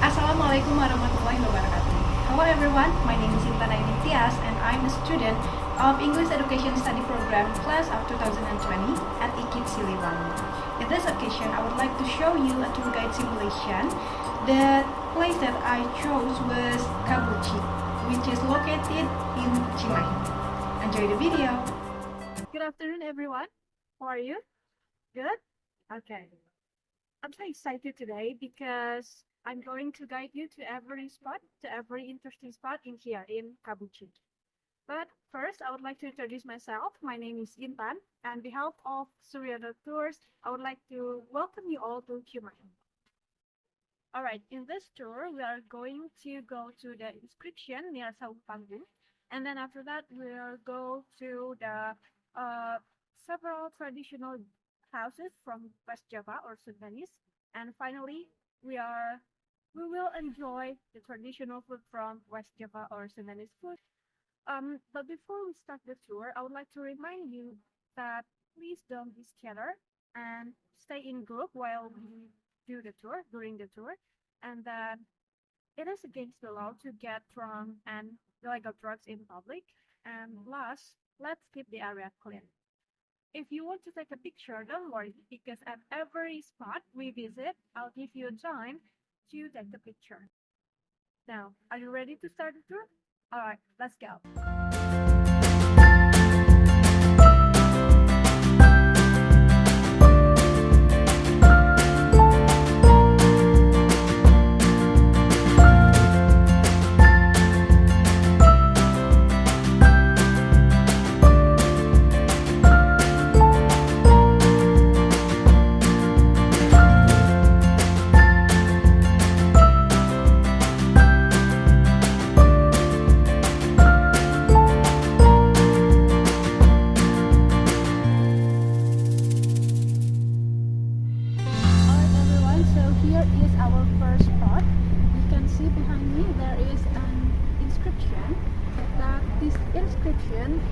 Assalamualaikum warahmatullahi wabarakatuh. Hello everyone, my name is Intan Ayuningtias and I'm a student of English Education Study Program class of 2020 at IKIP Siliwangi. In this occasion, I would like to show you a tour guide simulation. The place that I chose was KABUCI, which is located in Cimahi. Enjoy the video. Good afternoon everyone. How are you? Good? Okay. I'm so excited today because I'm going to guide you to every interesting spot in here in KABUCI. But first, I would like to introduce myself. My name is Intan, and on behalf of Suryana Tours, I would like to welcome you all to Cimahi. Alright, in this tour, we are going to go to the inscription near Saung Panggung, and then after that, we'll go to the several traditional houses from West Java or Sundanese, and finally, we will enjoy the traditional food from West Java or Sundanese food. But before we start the tour, I would like to remind you that please don't be scattered and stay in group while we do the tour, during the tour, and that it is against the law to get drunk and illegal drugs in public. And last, let's keep the area clean. If you want to take a picture, don't worry, because at every spot we visit, I'll give you time to take the picture. Now, are you ready to start the tour? Alright, let's go.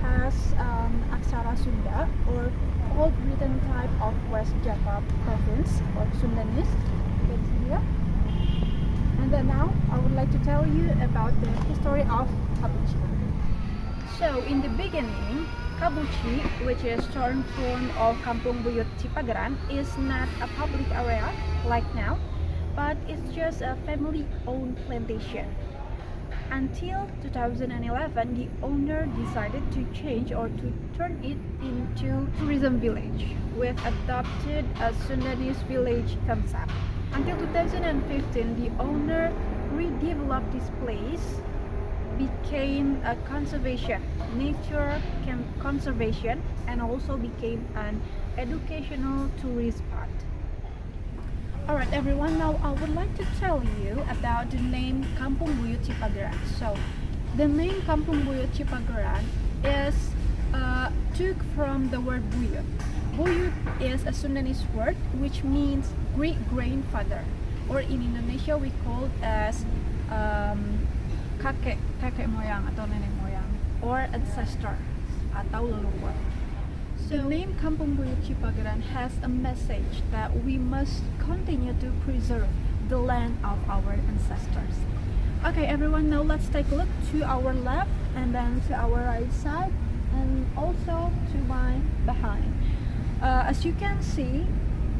Has Aksara Sunda or old written type of West Java province or Sundanese. You can see here. And then now I would like to tell you about the history of KABUCI. So in the beginning, KABUCI, which is short form of Kampung Buyut Cipagaran, is not a public area like now, but it's just a family-owned plantation. Until 2011, the owner decided to change or to turn it into tourism village with adopted a Sundanese village concept. Until 2015, the owner redeveloped this place, became a nature conservation, and also became an educational tourist spot. Alright everyone, now I would like to tell you about the name Kampung Buyut Cipagaran. So, the name Kampung Buyut Cipagaran is took from the word buyut. Buyut is a Sundanese word which means great-grandfather, or in Indonesia we call it as kakek moyang atau nenek moyang, or ancestor atau leluhur. The name Kampung Buyut Cipagaran has a message that we must continue to preserve the land of our ancestors. Okay everyone, now let's take a look to our left and then to our right side and also to my behind. As you can see,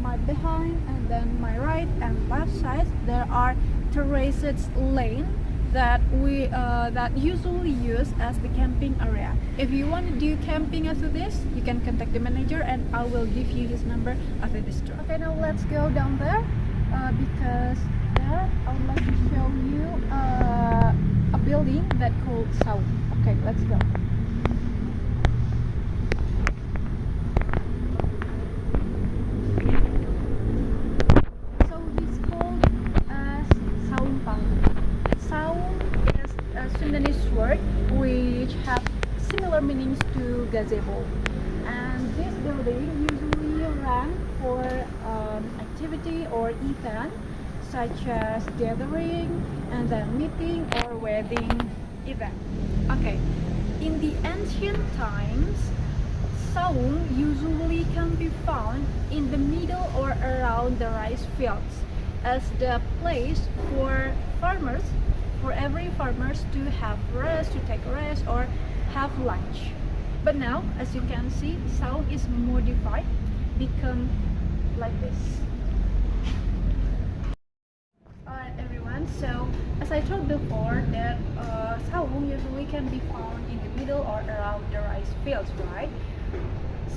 my behind and then my right and left side, there are terraced lane that we usually use as the camping area. If you want to do camping after this, you can contact the manager and I will give you his number after this tour. Okay, now let's go down there because there I would like to show you a building that called Saung. Okay, let's go. So it's called as Saung Panggung. Saung is a Sundanese word which have similar meanings to gazebo, and this building usually ran for activity or event such as gathering and then meeting or wedding event. Okay, in the ancient times, Saung usually can be found in the middle or around the rice fields. as the place for farmers, for every farmers to have rest, to take a rest or have lunch. But now, as you can see, Saung is modified, become like this. Alright everyone, so as I told before that Saung usually can be found in the middle or around the rice fields, right?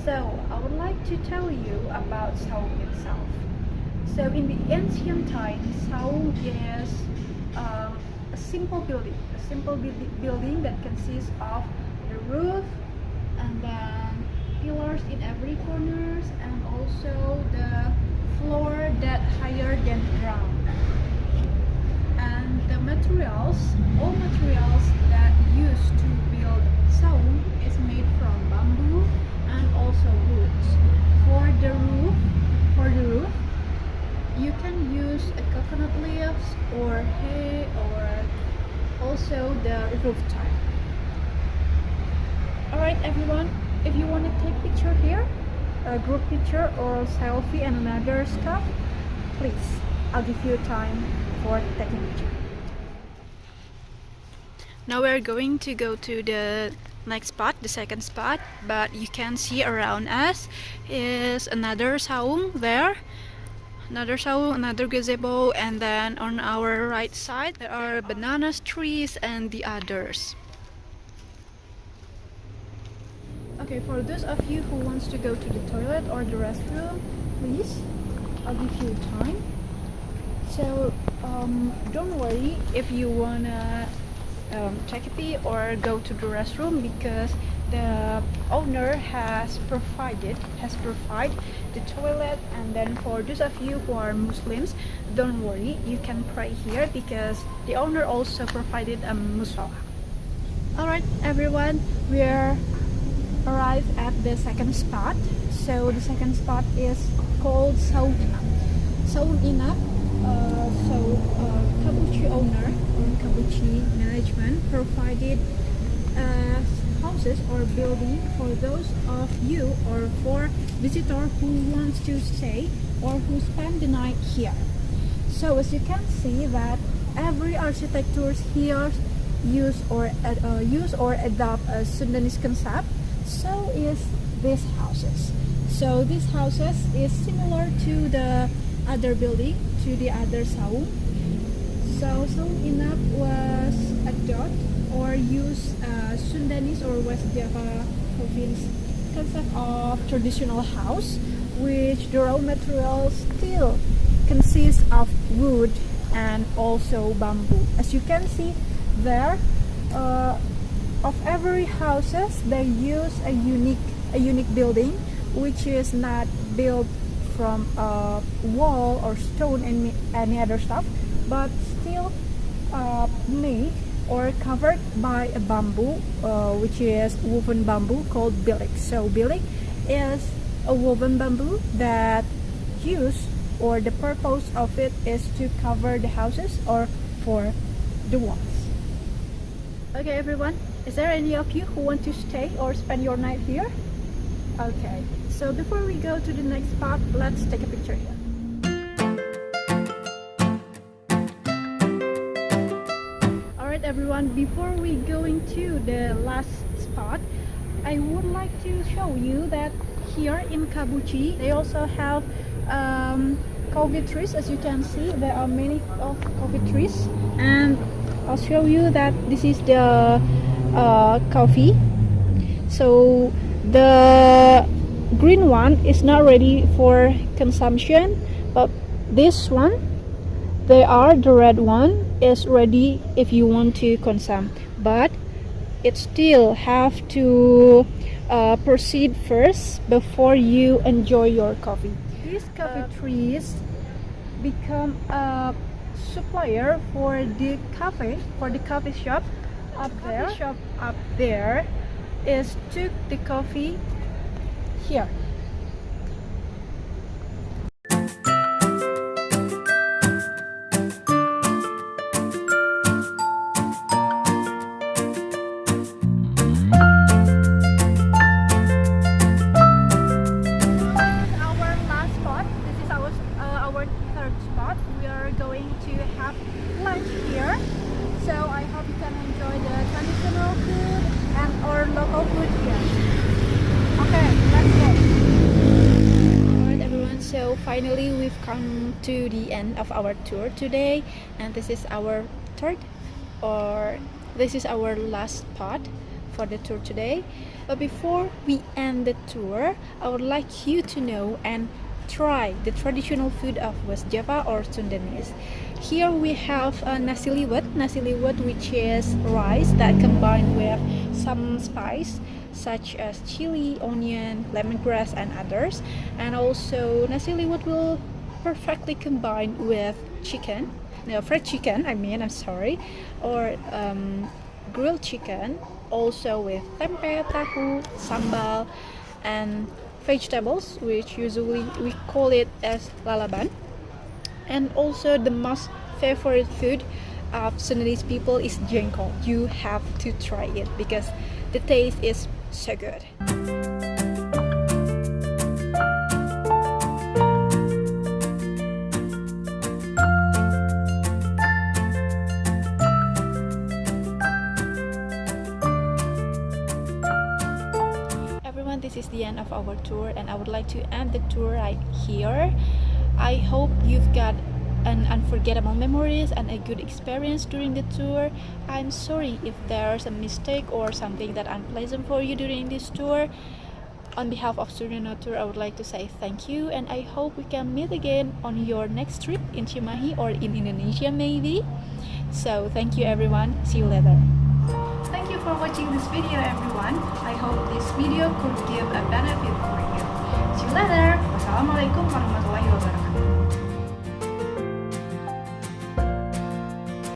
So I would like to tell you about Saung itself. So in the ancient times, Saung is a simple building that consists of the roof and then pillars in every corners and also the floor that higher than the ground. And the materials, all materials that used to build Saung is made from bamboo and also woods. For the roof, you can use coconut leaves or hay or also the roof tile. Alright everyone, if you want to take picture here, a group picture or selfie and another stuff, please, I'll give you time for taking picture. Now we're going to go to the next spot, the second spot, but you can see around us is another Saung there. Another Saung, another gazebo, and then on our right side there are banana trees and the others. Okay, for those of you who wants to go to the toilet or the restroom, please, I'll give you time. So don't worry if you wanna take a pee or go to the restroom, because the owner has provided the toilet. And then for those of you who are Muslims, don't worry, you can pray here because the owner also provided a musalla. Alright everyone, we're arrived at the second spot. So the second spot is called Saung Inap. Saung Inap, KABUCI owner or KABUCI management provided houses or building for those of you or for visitor who wants to stay or who spend the night here. So as you can see that every architecture here use or adopt a Sundanese concept. So is these houses. So these houses is similar to the other building, to the other Saung. So Saung Inap was adopt or use Sundanese or West Java province concept of traditional house, which the raw materials still consist of wood and also bamboo. As you can see there, of every houses they use a unique building, which is not built from a wall or stone and any other stuff, but still made or covered by a bamboo, which is woven bamboo called bilik. So bilik is a woven bamboo that use or the purpose of it is to cover the houses or for the walls. Okay everyone, is there any of you who want to stay or spend your night here? Okay, so before we go to the next spot, let's take a picture here. Alright everyone, before we go into the last spot, I would like to show you that here in KABUCI they also have coffee trees. As you can see, there are many of coffee trees, and I'll show you that this is the coffee. So the green one is not ready for consumption, but this one, the red one is ready if you want to consume, but it still have to proceed first before you enjoy your coffee. These coffee trees become a supplier for the coffee shop up there. Coffee shop up there is took the coffee here. Our third spot, we are finally we've come to the end of our tour today, and this is our last spot for the tour today. But before we end the tour, I would like you to know and try the traditional food of West Java or Sundanese. Here we have nasi liwet, which is rice that combined with some spice such as chili, onion, lemongrass, and others. And also nasi liwet will perfectly combine with chicken, fried chicken. Or grilled chicken, also with tempe, tahu, sambal, and vegetables, which usually we call it as lalaban. And also the most favorite food of Sundanese people is jengkol. You have to try it because the taste is so good. Everyone, this is the end of our tour, and I would like to end the tour right here. I hope you've got an unforgettable memories and a good experience during the tour. I'm sorry if there's a mistake or something that unpleasant for you during this tour. On behalf of Suriname Tour, I would like to say thank you, and I hope we can meet again on your next trip in Cimahi or in Indonesia maybe. So thank you everyone, see you later. Thank you for watching this video, everyone. I hope this video could give a benefit for you. See you later. Wassalamualaikum warahmatullahi wabarakatuh.